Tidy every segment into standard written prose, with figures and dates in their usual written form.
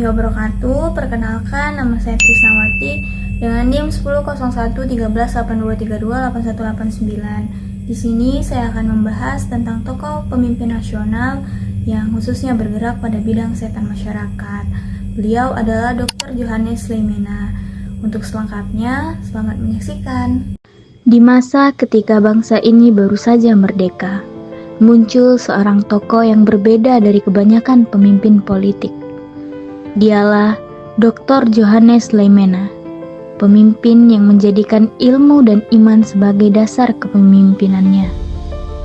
warahmatullahi wabarakatuh. Perkenalkan, nama saya Trisnawati dengan NIM 10011382328189. Di sini saya akan membahas tentang tokoh pemimpin nasional yang khususnya bergerak pada bidang kesehatan masyarakat. Beliau adalah Dr. Johannes Leimena. Untuk selengkapnya, selamat menyaksikan. Di masa ketika bangsa ini baru saja merdeka, muncul seorang tokoh yang berbeda dari kebanyakan pemimpin politik. Dialah Dr. Johannes Leimena, pemimpin yang menjadikan ilmu dan iman sebagai dasar kepemimpinannya.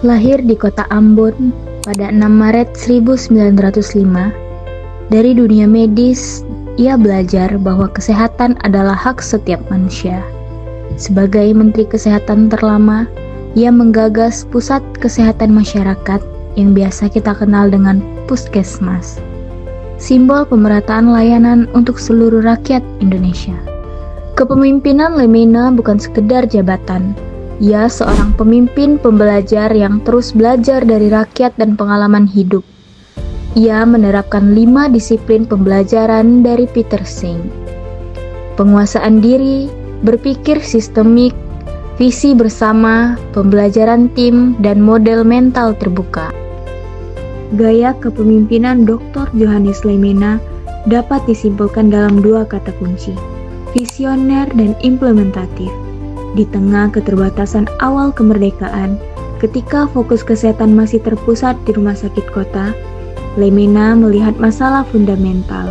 Lahir di kota Ambon pada 6 Maret 1905, dari dunia medis, ia belajar bahwa kesehatan adalah hak setiap manusia. Sebagai Menteri Kesehatan terlama, ia menggagas Pusat Kesehatan Masyarakat yang biasa kita kenal dengan Puskesmas, simbol pemerataan layanan untuk seluruh rakyat Indonesia. Kepemimpinan Leimena bukan sekedar jabatan. Ia seorang pemimpin pembelajar yang terus belajar dari rakyat dan pengalaman hidup. Ia menerapkan 5 disiplin pembelajaran dari Peter Senge: penguasaan diri, berpikir sistemik, visi bersama, pembelajaran tim, dan model mental terbuka. Gaya kepemimpinan Dr. Johannes Leimena dapat disimpulkan dalam 2 kata kunci: visioner dan implementatif. Di tengah keterbatasan awal kemerdekaan, ketika fokus kesehatan masih terpusat di rumah sakit kota, Leimena melihat masalah fundamental.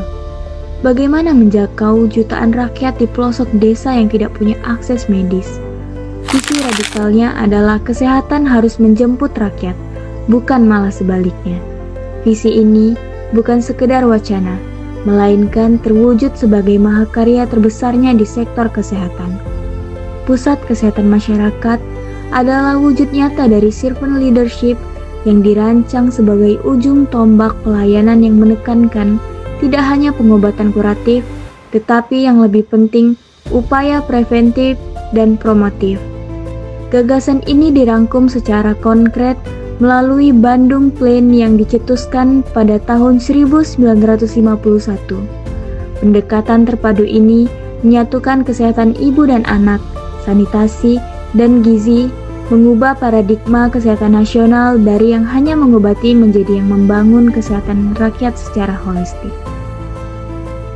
Bagaimana menjangkau jutaan rakyat di pelosok desa yang tidak punya akses medis? Visi radikalnya adalah kesehatan harus menjemput rakyat, bukan malah sebaliknya. Visi ini bukan sekedar wacana, melainkan terwujud sebagai mahakarya terbesarnya di sektor kesehatan. Pusat Kesehatan Masyarakat adalah wujud nyata dari servant leadership yang dirancang sebagai ujung tombak pelayanan yang menekankan tidak hanya pengobatan kuratif, tetapi yang lebih penting, upaya preventif dan promotif. Gagasan ini dirangkum secara konkret melalui Bandung Plan yang dicetuskan pada tahun 1951. Pendekatan terpadu ini menyatukan kesehatan ibu dan anak, sanitasi, dan gizi, mengubah paradigma kesehatan nasional dari yang hanya mengobati menjadi yang membangun kesehatan rakyat secara holistik.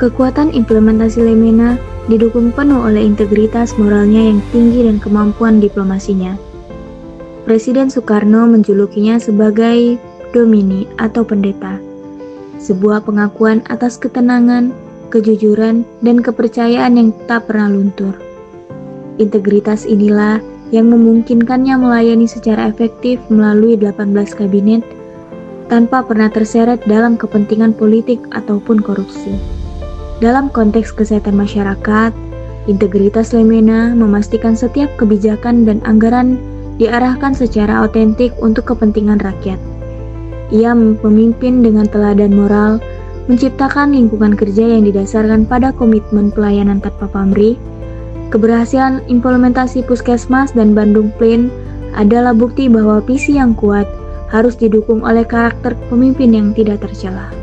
Kekuatan implementasi Leimena didukung penuh oleh integritas moralnya yang tinggi dan kemampuan diplomasinya. Presiden Soekarno menjulukinya sebagai Domini atau pendeta, sebuah pengakuan atas ketenangan, kejujuran, dan kepercayaan yang tak pernah luntur. Integritas inilah yang memungkinkannya melayani secara efektif melalui 18 kabinet tanpa pernah terseret dalam kepentingan politik ataupun korupsi. Dalam konteks kesehatan masyarakat, integritas Leimena memastikan setiap kebijakan dan anggaran diarahkan secara otentik untuk kepentingan rakyat. Ia memimpin dengan teladan moral, menciptakan lingkungan kerja yang didasarkan pada komitmen pelayanan tanpa pamrih. Keberhasilan implementasi Puskesmas dan Bandung Plan adalah bukti bahwa visi yang kuat harus didukung oleh karakter pemimpin yang tidak tercela.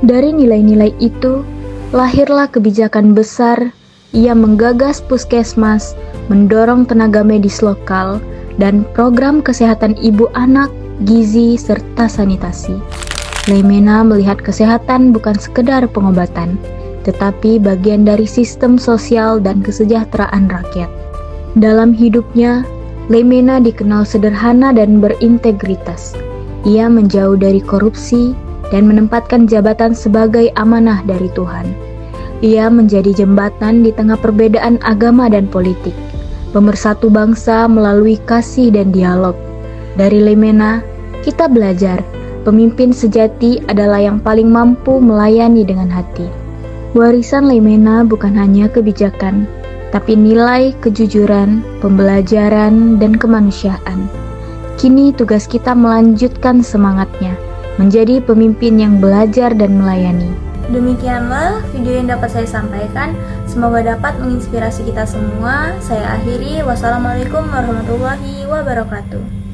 Dari nilai-nilai itu, lahirlah kebijakan besar. Ia menggagas Puskesmas, mendorong tenaga medis lokal, dan program kesehatan ibu anak, gizi, serta sanitasi. Leimena melihat kesehatan bukan sekedar pengobatan, tetapi bagian dari sistem sosial dan kesejahteraan rakyat. Dalam hidupnya, Leimena dikenal sederhana dan berintegritas. Ia menjauh dari korupsi dan menempatkan jabatan sebagai amanah dari Tuhan. Ia menjadi jembatan di tengah perbedaan agama dan politik, pemersatu bangsa melalui kasih dan dialog. Dari Leimena, kita belajar, pemimpin sejati adalah yang paling mampu melayani dengan hati. Warisan Leimena bukan hanya kebijakan, tapi nilai kejujuran, pembelajaran, dan kemanusiaan. Kini tugas kita melanjutkan semangatnya, menjadi pemimpin yang belajar dan melayani. Demikianlah video yang dapat saya sampaikan. Semoga dapat menginspirasi kita semua. Saya akhiri. Wassalamualaikum warahmatullahi wabarakatuh.